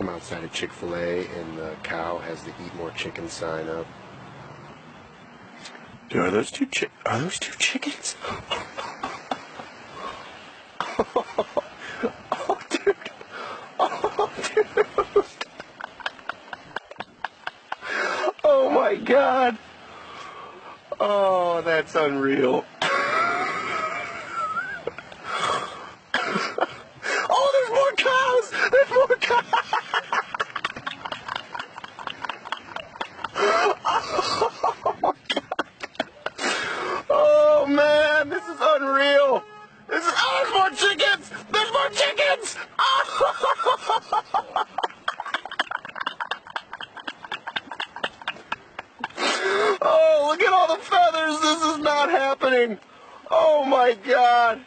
I'm outside of Chick-fil-A, and the cow has the Eat More Chicken sign up. Dude, are those two chickens? Oh, dude. Oh, dude. Oh, my God. Oh, that's unreal. Oh, there's more cows! There's more cows! Oh, man, this is unreal. Oh, there's more chickens! There's more chickens! Oh, look at all the feathers! This is not happening! Oh, my God!